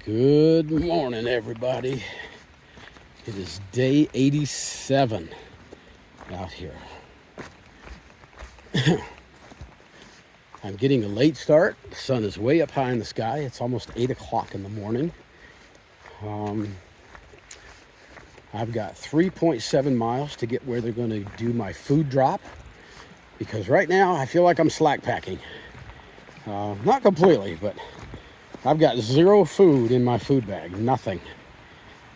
Good morning, everybody. It is day 87 out here. I'm getting a late start. The sun is way up high in the sky. It's almost 8 o'clock in the morning. I've got 3.7 miles to get where they're going to do my food drop, because right now I feel like I'm slack packing. Not completely, but I've got zero food in my food bag. Nothing.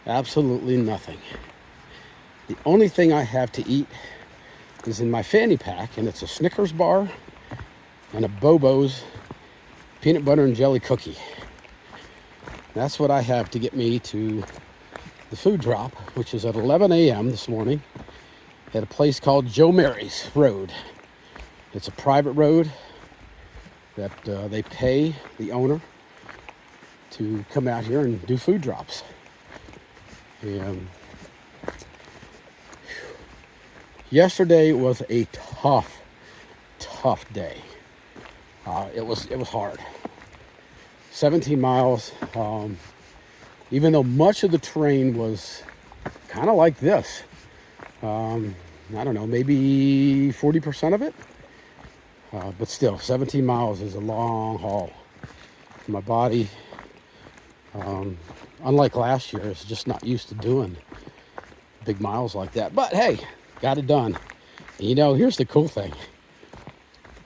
Absolutely nothing. The only thing I have to eat is in my fanny pack, and it's a Snickers bar and a Bobo's peanut butter and jelly cookie. That's what I have to get me to the food drop, which is at 11 a.m. this morning at a place called Joe Mary's Road. It's a private road that they pay the owner to come out here and do food drops. And yesterday was a tough day. It was hard. 17 miles. Even though much of the terrain was kind of like this. I don't know, maybe 40% of it. But still, 17 miles is a long haul. My body, unlike last year, is just not used to doing big miles like that. But hey, got it done. And you know, here's the cool thing.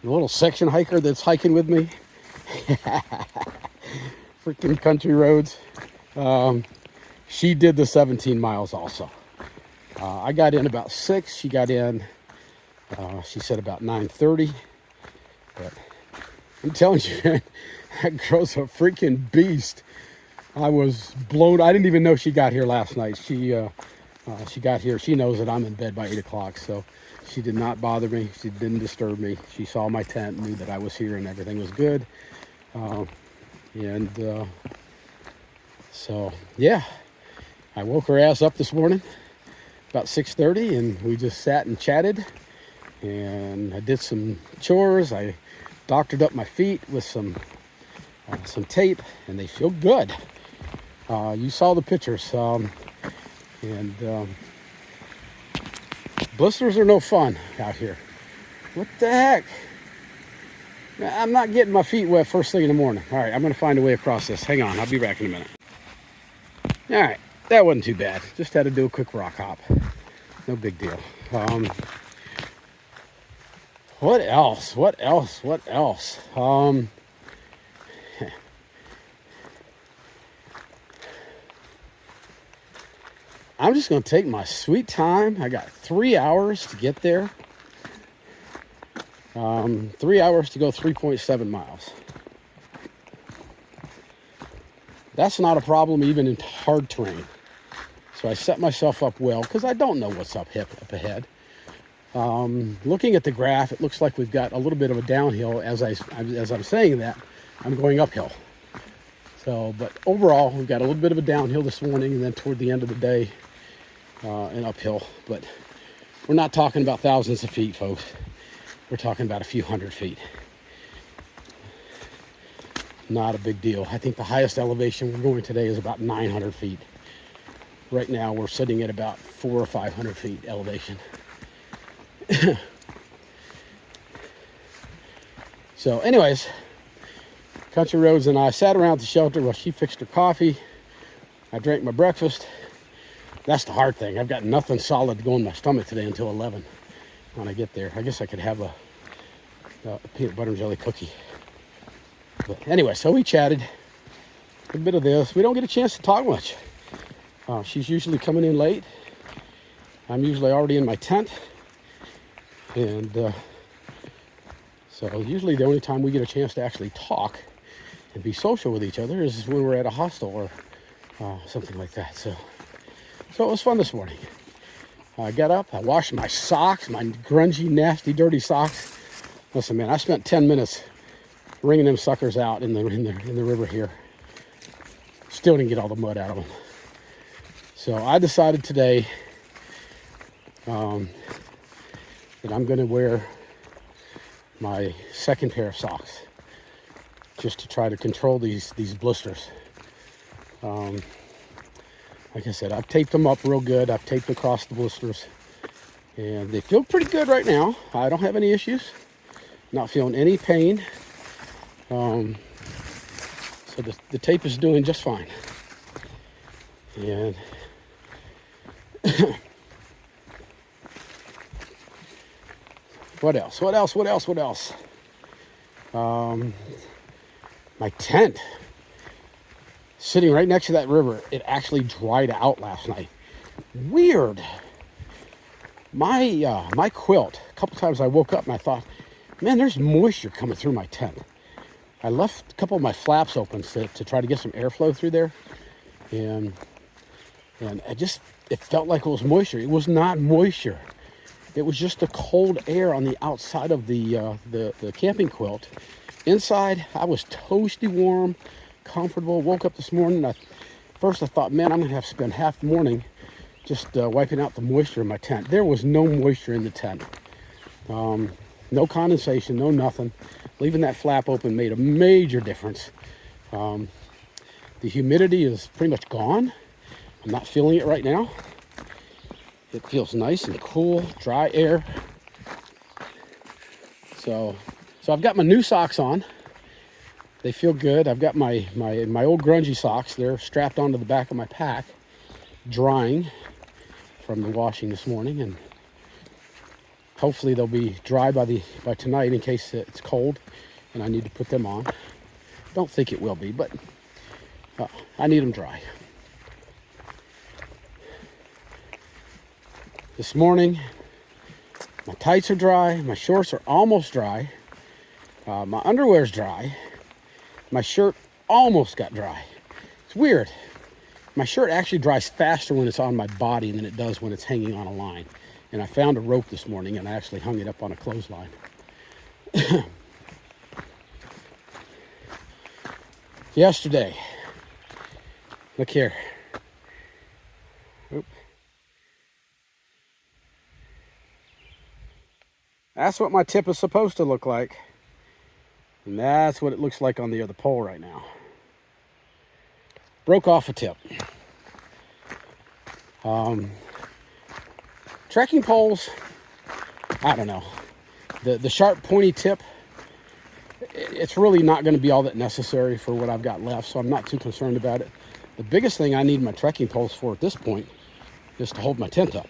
The little section hiker that's hiking with me, freaking country roads, she did the 17 miles also. I got in about 6. She got in, she said about 9:30. But I'm telling you, man, that girl's a freaking beast. I was blown. I didn't even know she got here last night. She got here. She knows that I'm in bed by 8 o'clock, so she did not bother me. She didn't disturb me. She saw my tent, knew that I was here, and everything was good. So yeah, I woke her ass up this morning about 6:30, and we just sat and chatted. And I did some chores. I doctored up my feet with some tape, and they feel good. You saw the pictures. Blisters are no fun out here. What the heck? I'm not getting my feet wet first thing in the morning. All right, I'm going to find a way across this. Hang on, I'll be back in a minute. All right, that wasn't too bad. Just had to do a quick rock hop. No big deal. What else? I'm just going to take my sweet time. I got 3 hours to get there. 3 hours to go 3.7 miles. That's not a problem even in hard terrain. So I set myself up well because I don't know what's up ahead. Looking at the graph, it looks like we've got a little bit of a downhill. As I'm saying that, I'm going uphill. So, but overall, we've got a little bit of a downhill this morning, and then toward the end of the day, an uphill. But we're not talking about thousands of feet, folks. We're talking about a few hundred feet. Not a big deal. I think the highest elevation we're going today is about 900 feet. Right now, we're sitting at about 400 or 500 feet elevation. So anyways, Country Roads and I sat around the shelter while she fixed her coffee. I drank my breakfast. That's the hard thing. I've got nothing solid to go in my stomach today until 11 when I get there. I guess I could have a peanut butter and jelly cookie. But anyway, so we chatted a bit of this. We don't get a chance to talk much. She's usually coming in late. I'm usually already in my tent. And so usually the only time we get a chance to actually talk and be social with each other is when we're at a hostel or something like that. So it was fun this morning. I got up, I washed my socks, my grungy, nasty, dirty socks. Listen, man, I spent 10 minutes wringing them suckers out in the river here. Still didn't get all the mud out of them. So I decided today that I'm going to wear my second pair of socks just to try to control these blisters. Like I said, I've taped them up real good. I've taped across the blisters, and they feel pretty good right now. I don't have any issues. Not feeling any pain. So the tape is doing just fine. And what else? My tent, sitting right next to that river, it actually dried out last night. Weird. My quilt, a couple times I woke up and I thought, man, there's moisture coming through my tent. I left a couple of my flaps open to try to get some airflow through there. And it felt like it was moisture. It was not moisture. It was just the cold air on the outside of the camping quilt. Inside, I was toasty warm, comfortable. Woke up this morning. First I thought, man, I'm going to have to spend half the morning just wiping out the moisture in my tent. There was no moisture in the tent. No condensation, no nothing. Leaving that flap open made a major difference. The humidity is pretty much gone. I'm not feeling it right now. It feels nice and cool, dry air. So I've got my new socks on. They feel good. I've got my old grungy socks. They're strapped onto the back of my pack, drying from the washing this morning, and hopefully they'll be dry by tonight in case it's cold and I need to put them on. Don't think it will be, but I need them dry. This morning, my tights are dry, my shorts are almost dry, my underwear's dry, my shirt almost got dry. It's weird. My shirt actually dries faster when it's on my body than it does when it's hanging on a line. And I found a rope this morning and I actually hung it up on a clothesline. Yesterday, look here. Oop. That's what my tip is supposed to look like. And that's what it looks like on the other pole right now. Broke off a tip. Trekking poles, I don't know. The sharp pointy tip, it's really not going to be all that necessary for what I've got left, so I'm not too concerned about it. The biggest thing I need my trekking poles for at this point is to hold my tent up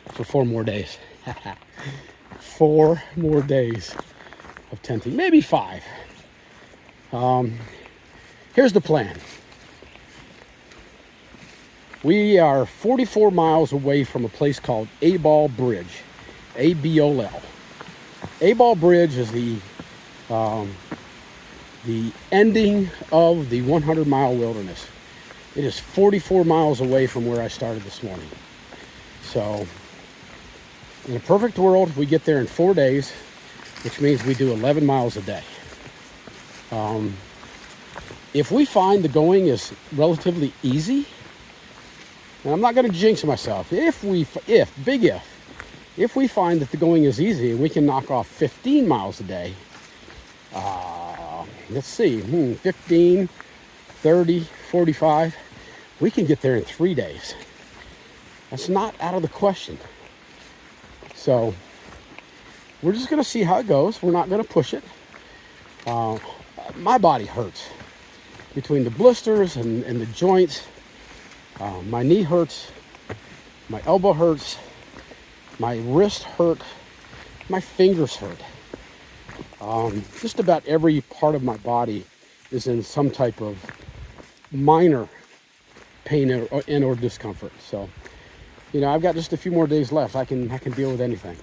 for 4 more days. 4 more days of tenting, maybe 5. Here's the plan. We are 44 miles away from a place called A-Ball Bridge, A-B-O-L. A-Ball Bridge is the ending of the 100-mile wilderness. It is 44 miles away from where I started this morning. So, in a perfect world, we get there in 4 days, which means we do 11 miles a day. If we find the going is relatively easy, and I'm not going to jinx myself, if we find that the going is easy and we can knock off 15 miles a day, let's see, 15, 30, 45, we can get there in 3 days. That's not out of the question. So we're just going to see how it goes. We're not going to push it. My body hurts between the blisters and the joints. My knee hurts, my elbow hurts, my wrist hurt, my fingers hurt. Just about every part of my body is in some type of minor pain or discomfort. So, I've got just a few more days left. I can deal with anything.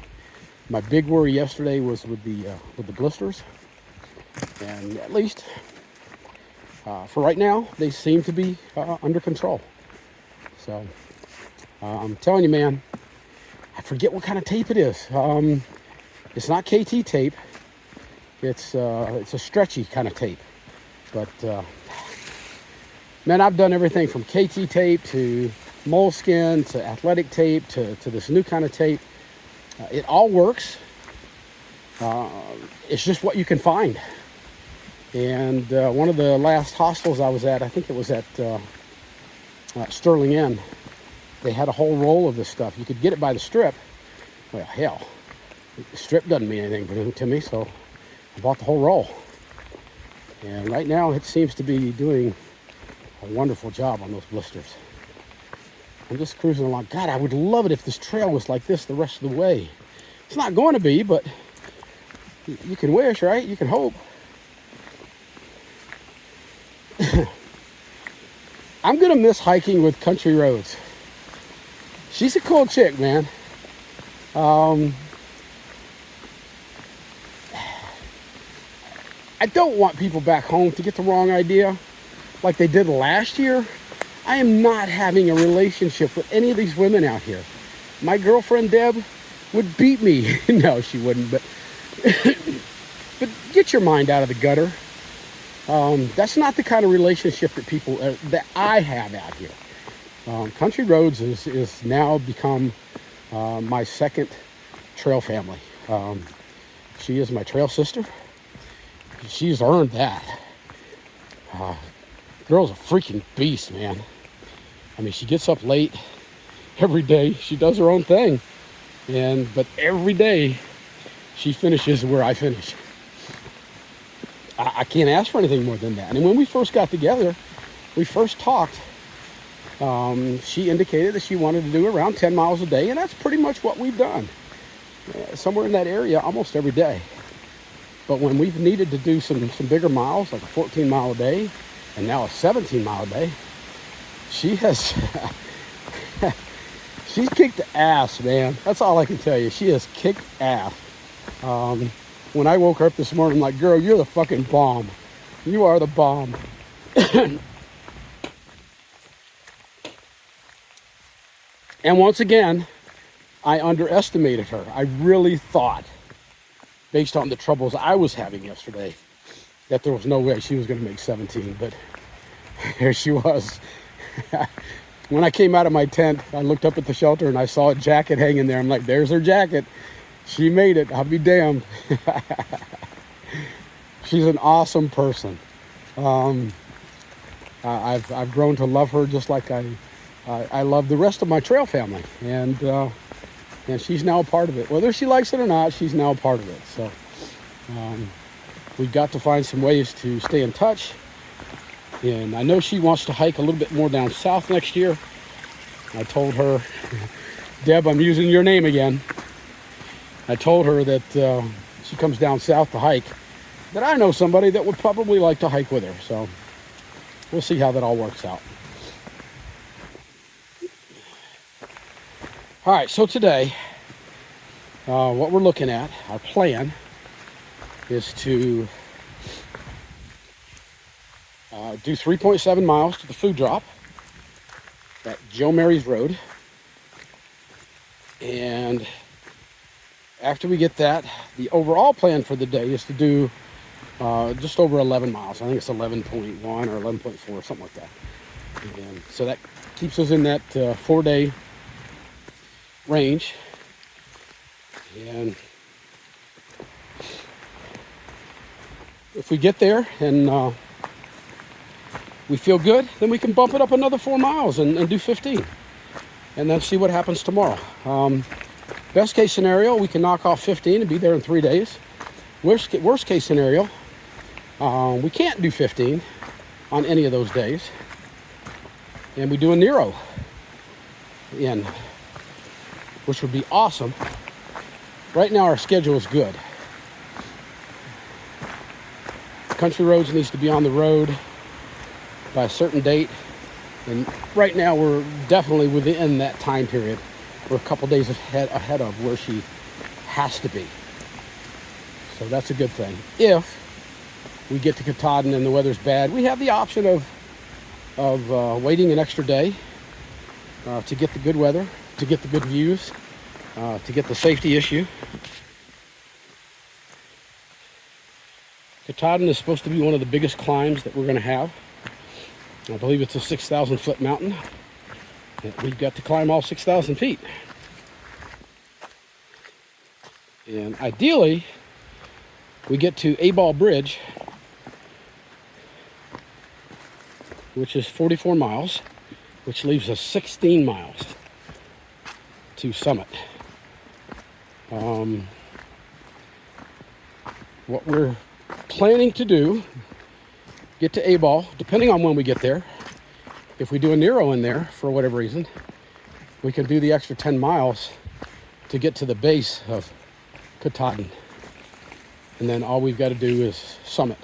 My big worry yesterday was with the blisters, and at least for right now, they seem to be under control. So I'm telling you, man, I forget what kind of tape it is. It's not KT tape. It's a stretchy kind of tape. But man, I've done everything from KT tape to moleskin to athletic tape to this new kind of tape. It all works. It's just what you can find. And one of the last hostels I was at, I think it was at Sterling Inn, they had a whole roll of this stuff. You could get it by the strip. Well, hell, the strip doesn't mean anything to me, so I bought the whole roll. And right now it seems to be doing a wonderful job on those blisters. I'm just cruising along. God, I would love it if this trail was like this the rest of the way. It's not going to be, but you can wish, right? You can hope. I'm going to miss hiking with Country Roads. She's a cool chick, man. I don't want people back home to get the wrong idea like they did last year. I am not having a relationship with any of these women out here. My girlfriend Deb would beat me. No, she wouldn't, but but get your mind out of the gutter. That's not the kind of relationship that people that I have out here. Country Roads is now become my second trail family. She is my trail sister. She's earned that. Girl's a freaking beast, man. I mean, she gets up late every day. She does her own thing. But every day she finishes where I finish. I can't ask for anything more than that. And when we first got together, we first talked, she indicated that she wanted to do around 10 miles a day, and that's pretty much what we've done. Somewhere in that area almost every day. But when we've needed to do some bigger miles, like a 14 mile a day, and now a 17 mile a day, she has, she's kicked ass, man. That's all I can tell you. She has kicked ass. When I woke her up this morning, I'm like, girl, you're the fucking bomb. You are the bomb. And once again, I underestimated her. I really thought, based on the troubles I was having yesterday, that there was no way she was going to make 17, but here she was. When I came out of my tent, I looked up at the shelter and I saw a jacket hanging there. I'm like, there's her jacket. She made it. I'll be damned. She's an awesome person. I've grown to love her just like I love the rest of my trail family, and she's now a part of it. Whether she likes it or not, she's now a part of it. So we've got to find some ways to stay in touch. And I know she wants to hike a little bit more down south next year. I told her, Deb, I'm using your name again. I told her that she comes down south to hike, that I know somebody that would probably like to hike with her. So we'll see how that all works out. All right, so today, what we're looking at, our plan, is to do 3.7 miles to the food drop at Joe Mary's Road. And after we get that, the overall plan for the day is to do just over 11 miles. I think it's 11.1 or 11.4, something like that. And so that keeps us in that 4-day range. And if we get there and we feel good, then we can bump it up another 4 miles and do 15. And then see what happens tomorrow. Best case scenario, we can knock off 15 and be there in 3 days. Worst case scenario, we can't do 15 on any of those days. And we do a Nero in, which would be awesome. Right now our schedule is good. Country Roads needs to be on the road by a certain date. And right now we're definitely within that time period. We're a couple days ahead of where she has to be. So that's a good thing. If we get to Katahdin and the weather's bad, we have the option of waiting an extra day to get the good weather, to get the good views, to get the safety issue. Katahdin is supposed to be one of the biggest climbs that we're going to have. I believe it's a 6,000 foot mountain. We've got to climb all 6,000 feet. And ideally, we get to A-Ball Bridge which is 44 miles, which leaves us 16 miles to summit. What we're planning to do, get to A-Ball, depending on when we get there. If we do a Nero in there, for whatever reason, we can do the extra 10 miles to get to the base of Katahdin. And then all we've got to do is summit.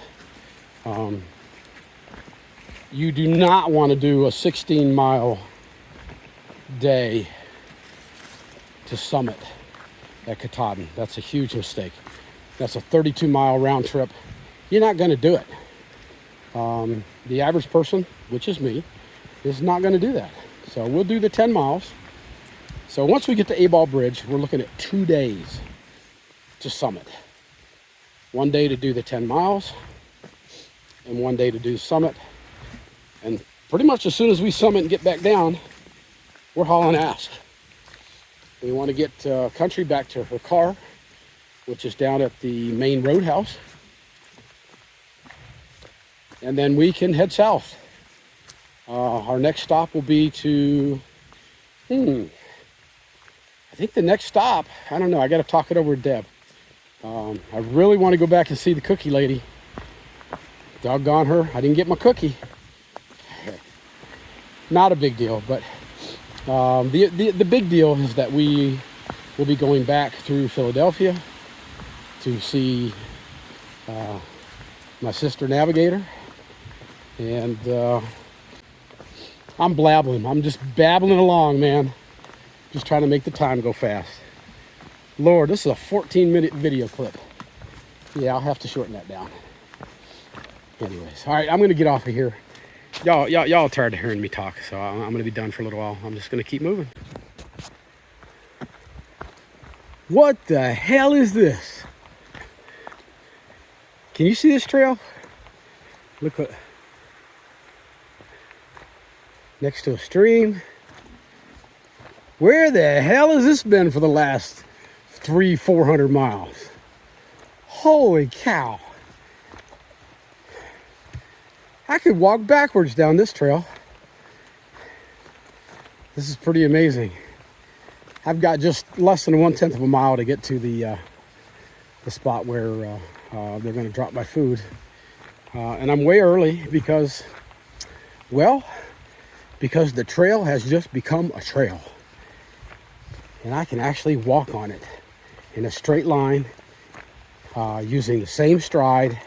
You do not want to do a 16-mile day to summit at Katahdin. That's a huge mistake. That's a 32-mile round trip. You're not going to do it. The average person, which is me, is not going to do that. So we'll do the 10 miles. So once we get to A-Ball Bridge, we're looking at 2 days to summit. 1 day to do the 10 miles and 1 day to do the summit. And pretty much as soon as we summit and get back down, we're hauling ass. We want to get Country back to her car, which is down at the main roadhouse. And then we can head south. Our next stop will be to, I think the next stop, I don't know, I got to talk it over with Deb. I really want to go back and see the cookie lady. Doggone her, I didn't get my cookie. Not a big deal, but the big deal is that we will be going back through Philadelphia to see my sister Navigator. And I'm blabbling. I'm just babbling along, man. Just trying to make the time go fast. Lord, this is a 14-minute video clip. Yeah, I'll have to shorten that down. Anyways, all right, I'm going to get off of here. Y'all are tired of hearing me talk, so I'm going to be done for a little while. I'm just going to keep moving. What the hell is this? Can you see this trail? Look what... Next to a stream. Where the hell has this been for the last 300-400 miles? Holy cow. I could walk backwards down this trail. This is pretty amazing. I've got just less than 1/10 of a mile to get to the spot where they're going to drop my food. And I'm way early because, well, because the trail has just become a trail. And I can actually walk on it in a straight line using the same stride.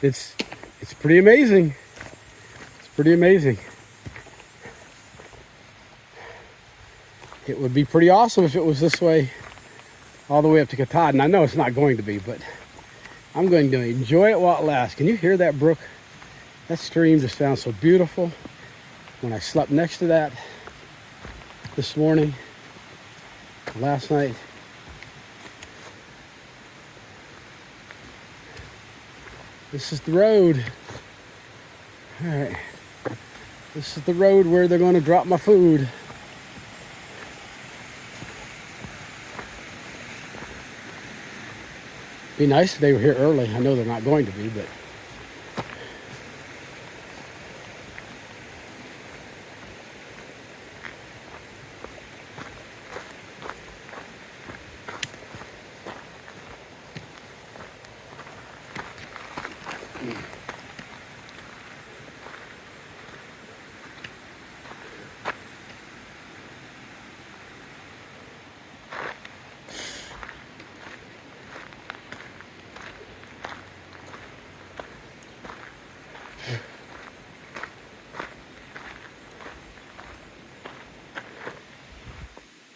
It's pretty amazing. It's pretty amazing. It would be pretty awesome if it was this way all the way up to Katahdin. I know it's not going to be, but I'm going to enjoy it while it lasts. Can you hear that brook? That stream just sounds so beautiful. When I slept next to that this morning, last night, this is the road. All right. This is the road where they're going to drop my food. Be nice if they were here early. I know they're not going to be, but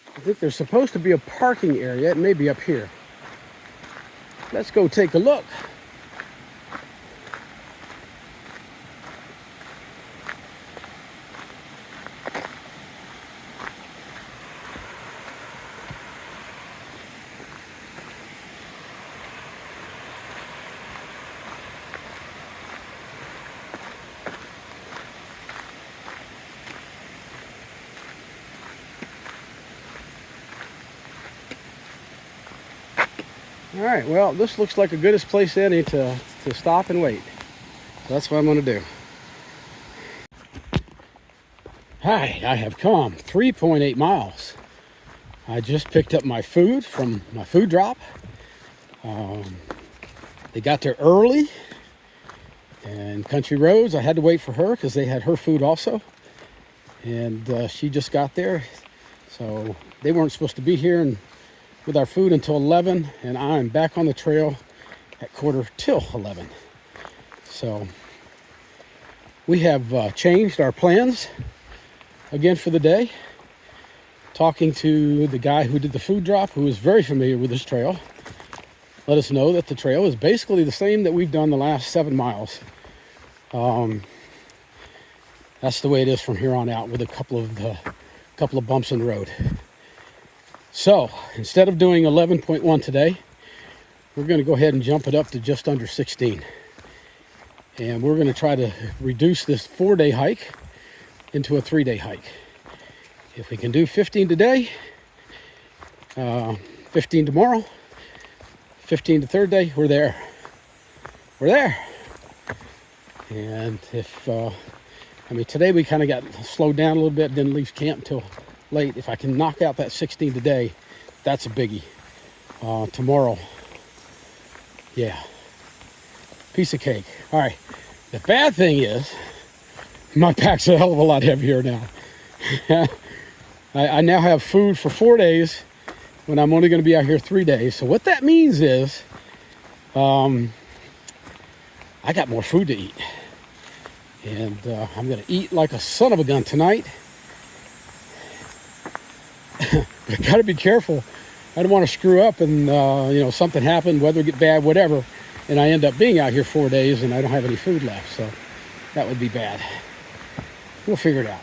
I think there's supposed to be a parking area. It may be up here. Let's go take a look. All right, well, this looks like the goodest place any to stop and wait. So that's what I'm going to do. Hi, I have come 3.8 miles. I just picked up my food from my food drop. They got there early, and Country Roads, I had to wait for her because they had her food also. And she just got there. So they weren't supposed to be here with our food until 11, and I'm back on the trail at 11:15. So we have changed our plans again for the day. Talking to the guy who did the food drop, who is very familiar with this trail, let us know that the trail is basically the same that we've done the last 7 miles. That's the way it is from here on out, with a couple of bumps in the road. So instead of doing 11.1 today, we're going to go ahead and jump it up to just under 16. And we're going to try to reduce this 4-day hike into a 3-day hike. If we can do 15 today, 15 tomorrow, 15 the third day, we're there. We're there. And if, today we kind of got slowed down a little bit, didn't leave camp until late. If I can knock out that 16 today, that's a biggie. Tomorrow, yeah, piece of cake. All right, the bad thing is my pack's a hell of a lot heavier now. I now have food for 4 days when I'm only going to be out here 3 days. So what that means is I got more food to eat. And I'm going to eat like a son of a gun tonight. But got to be careful. I don't want to screw up and, something happen, weather get bad, whatever. And I end up being out here 4 days and I don't have any food left. So that would be bad. We'll figure it out.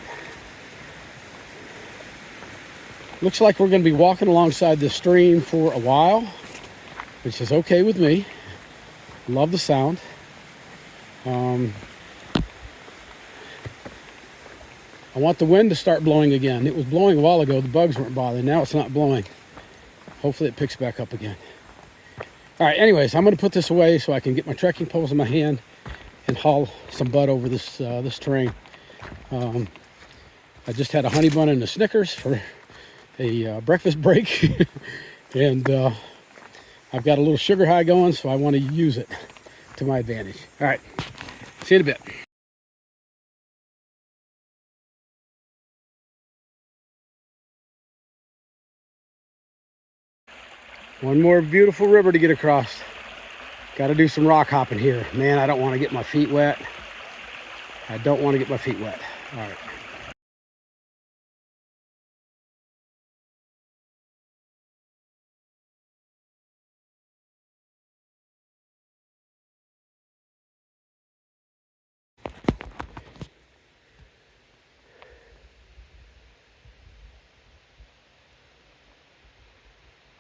Looks like we're going to be walking alongside this stream for a while, which is okay with me. Love the sound. I want the wind to start blowing again. It was blowing a while ago. The bugs weren't bothering. Now it's not blowing. Hopefully it picks back up again. All right, anyways, I'm going to put this away so I can get my trekking poles in my hand and haul some butt over this terrain. I just had a honey bun and a Snickers for a breakfast break. And I've got a little sugar high going, so I want to use it to my advantage. All right, see you in a bit. One more beautiful river to get across. Got to do some rock hopping here. Man, I don't want to get my feet wet. I don't want to get my feet wet. All right.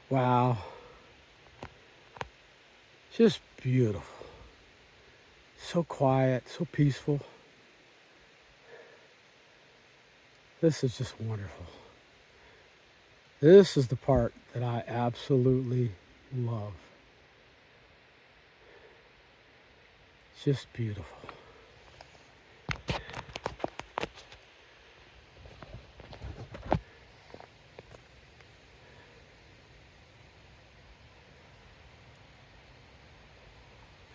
Wow. Just beautiful. So quiet, so peaceful. This is just wonderful. This is the part that I absolutely love. Just beautiful.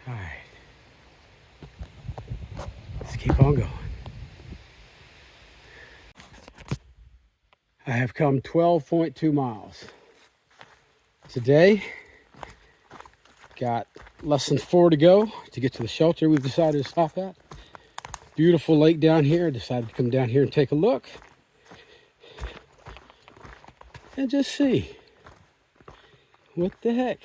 All right. Let's keep on going. I have come 12.2 miles. Today, got less than 4 to go to get to the shelter we've decided to stop at. Beautiful lake down here. Decided to come down here and take a look. And just see. What the heck?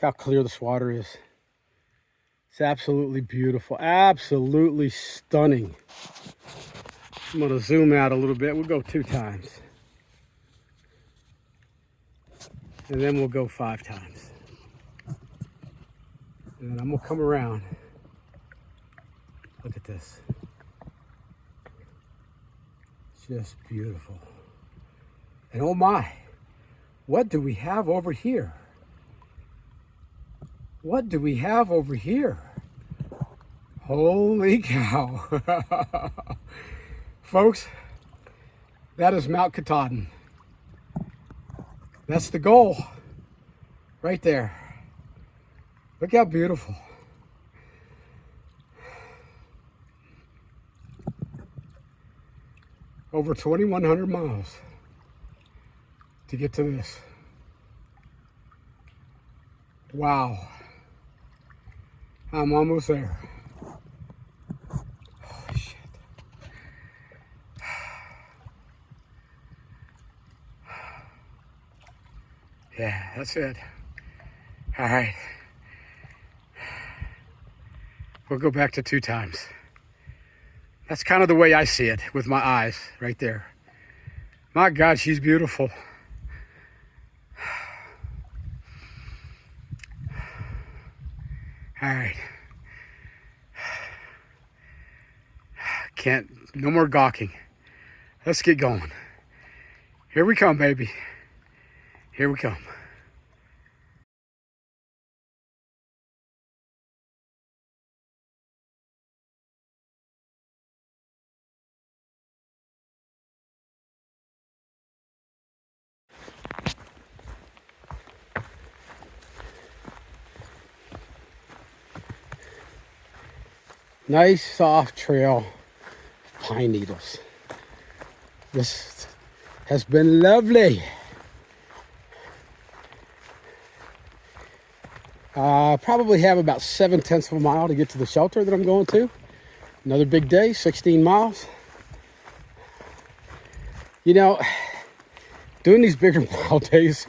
How clear this water is. It's absolutely beautiful, absolutely stunning. I'm gonna zoom out a little bit. We'll go 2 times. And then we'll go 5 times. And then I'm gonna come around. Look at this. It's just beautiful. And oh my, what do we have over here? What do we have over here? Holy cow. Folks, that is Mount Katahdin. That's the goal right there. Look how beautiful. Over 2,100 miles to get to this. Wow. I'm almost there. Holy shit. Yeah, that's it. All right. We'll go back to 2 times. That's kind of the way I see it with my eyes right there. My God, she's beautiful. All right. No more gawking. Let's get going. Here we come, baby. Here we come. Nice soft trail, pine needles. This has been lovely. Probably have about 7/10 of a mile to get to the shelter that I'm going to. Another big day, 16 miles. You know, doing these bigger mile days,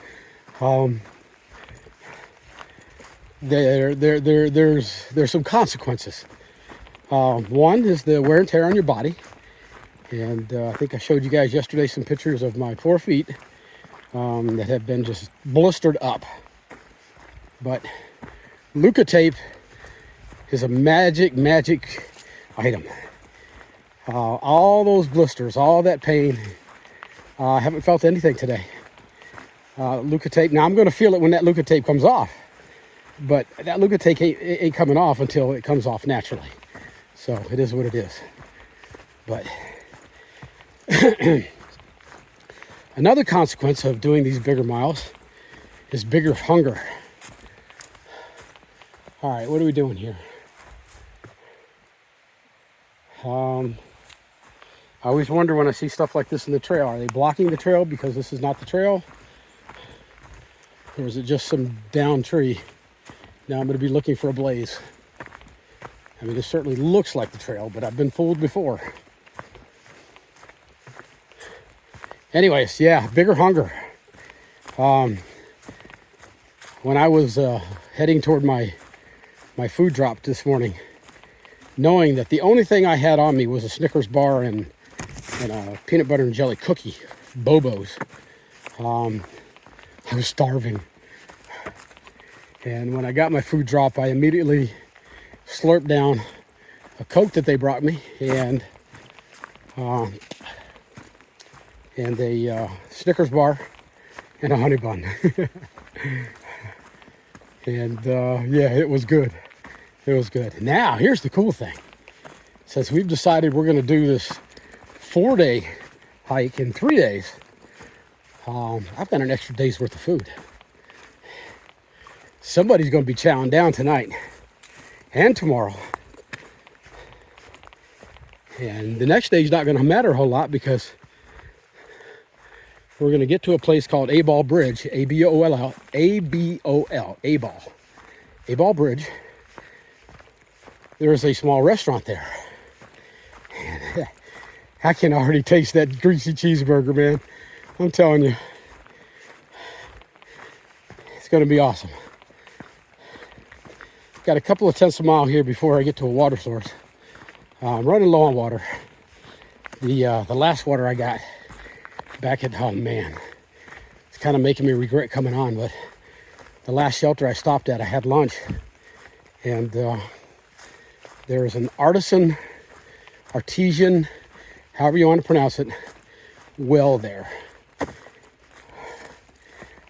there's some consequences. One is the wear and tear on your body. And I think I showed you guys yesterday some pictures of my poor feet that have been just blistered up. But Luca tape is a magic item. All those blisters, all that pain, I haven't felt anything today. Luca tape, now I'm going to feel it when that Luca tape comes off. But that Luca tape ain't coming off until it comes off naturally. So it is what it is. But another consequence of doing these bigger miles is bigger hunger. All right, what are we doing here? I always wonder when I see stuff like this in the trail, are they blocking the trail because this is not the trail? Or is it just some down tree? Now I'm going to be looking for a blaze. I mean, it certainly looks like the trail, but I've been fooled before. Anyways, yeah, bigger hunger. When I was heading toward my food drop this morning, knowing that the only thing I had on me was a Snickers bar and a peanut butter and jelly cookie, Bobos, I was starving. And when I got my food drop, I immediately slurped down a Coke that they brought me and a Snickers bar and a honey bun. And yeah, it was good. It was good. Now, here's the cool thing. Since we've decided we're going to do this 4-day hike in 3 days, I've got an extra day's worth of food. Somebody's going to be chowing down tonight and tomorrow. And the next day's not going to matter a whole lot because we're going to get to a place called A-Ball Bridge, A-B-O-L-L, A-B-O-L, A-Ball. A-Ball Bridge. There is a small restaurant there. And I can already taste that greasy cheeseburger, man. I'm telling you. It's going to be awesome. Got a couple of tenths of a mile here before I get to a water source. I'm running low on water. The last water I got back at, oh man, it's kind of making me regret coming on, but the last shelter I stopped at, I had lunch, and there is an artesian, however you want to pronounce it, well there.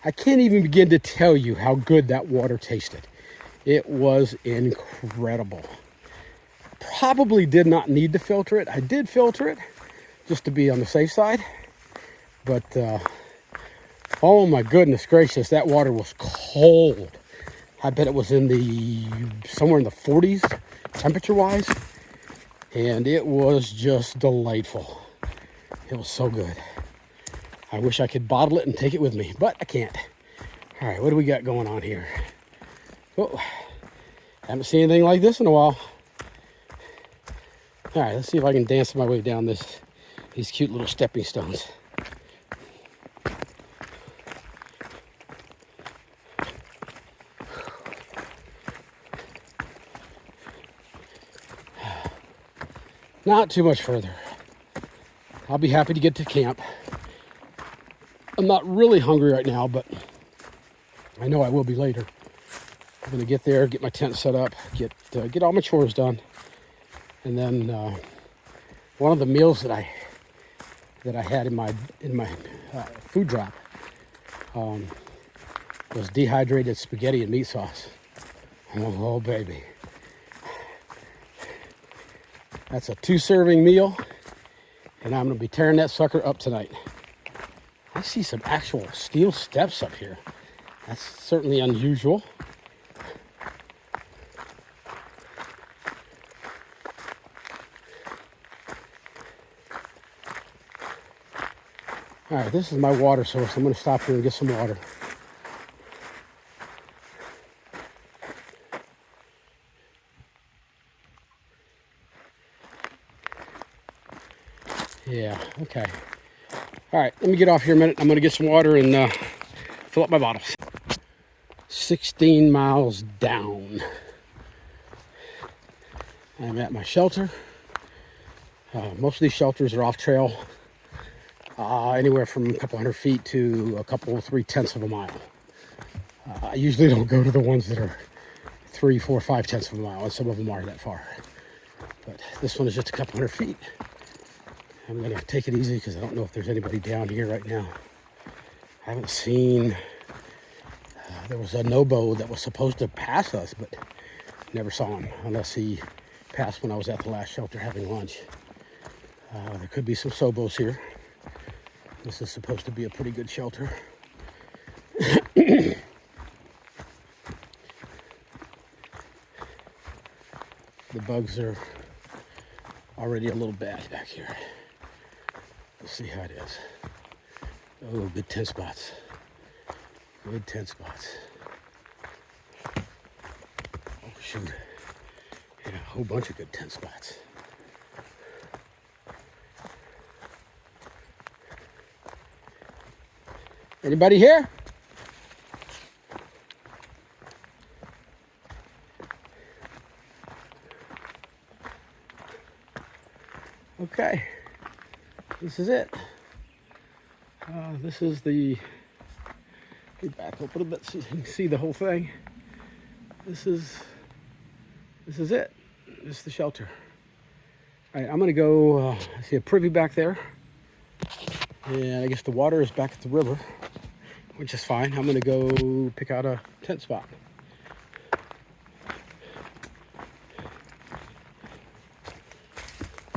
I can't even begin to tell you how good that water tasted. It was incredible. Probably did not need to filter it. I did filter it just to be on the safe side. But, oh my goodness gracious, that water was cold. I bet it was somewhere in the 40s temperature-wise. And it was just delightful. It was so good. I wish I could bottle it and take it with me, but I can't. All right, what do we got going on here? Oh, haven't seen anything like this in a while. All right, let's see if I can dance my way down these cute little stepping stones. Not too much further. I'll be happy to get to camp. I'm not really hungry right now, but I know I will be later. I'm gonna get there, get my tent set up, get all my chores done, and then one of the meals that I had in my food drop was dehydrated spaghetti and meat sauce. Oh baby, that's a 2-serving meal, and I'm gonna be tearing that sucker up tonight. I see some actual steel steps up here. That's certainly unusual. All right, this is my water source. I'm going to stop here and get some water. Yeah, okay. All right, let me get off here a minute. I'm going to get some water and fill up my bottles. 16 miles down. I'm at my shelter. Most of these shelters are off trail. Anywhere from a couple hundred feet to a couple, 3/10 of a mile. I usually don't go to the ones that are 3, 4, 5/10 of a mile, and some of them are that far. But this one is just a couple hundred feet. I'm going to take it easy because I don't know if there's anybody down here right now. I haven't seen... there was a Nobo that was supposed to pass us, but never saw him unless he passed when I was at the last shelter having lunch. There could be some Sobos here. This is supposed to be a pretty good shelter. The bugs are already a little bad back here. Let's see how it is. Oh, good 10 spots. Good 10 spots. Oh, shoot. Yeah, a whole bunch of good 10 spots. Anybody here? Okay, this is it. This is the, let me back up a little bit so you can see the whole thing. This is it. This is the shelter. All right, I'm gonna go, I see a privy back there. And I guess the water is back at the river, which is fine. I'm gonna go pick out a tent spot.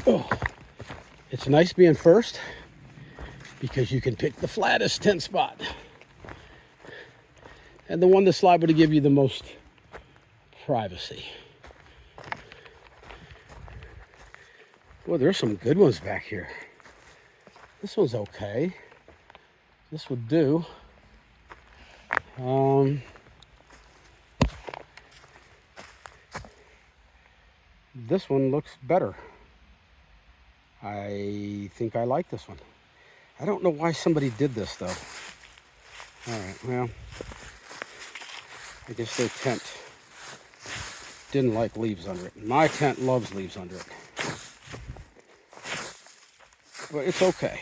Oh, it's nice being first because you can pick the flattest tent spot and the one that's liable to give you the most privacy. Well, there's some good ones back here. This one's okay. This would do. This one looks better. I think I like this one. I don't know why somebody did this though. All right, well, I guess their tent didn't like leaves under it. My tent loves leaves under it. But it's okay.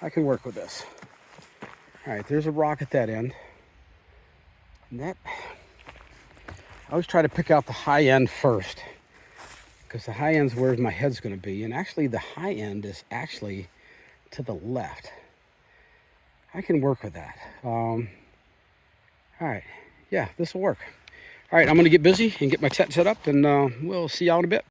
I can work with this. All right, there's a rock at that end. And that, I always try to pick out the high end first, because the high end's where my head's going to be. And actually, the high end is actually to the left. I can work with that. All right, yeah, this will work. All right, I'm going to get busy and get my tent set up, and we'll see y'all in a bit.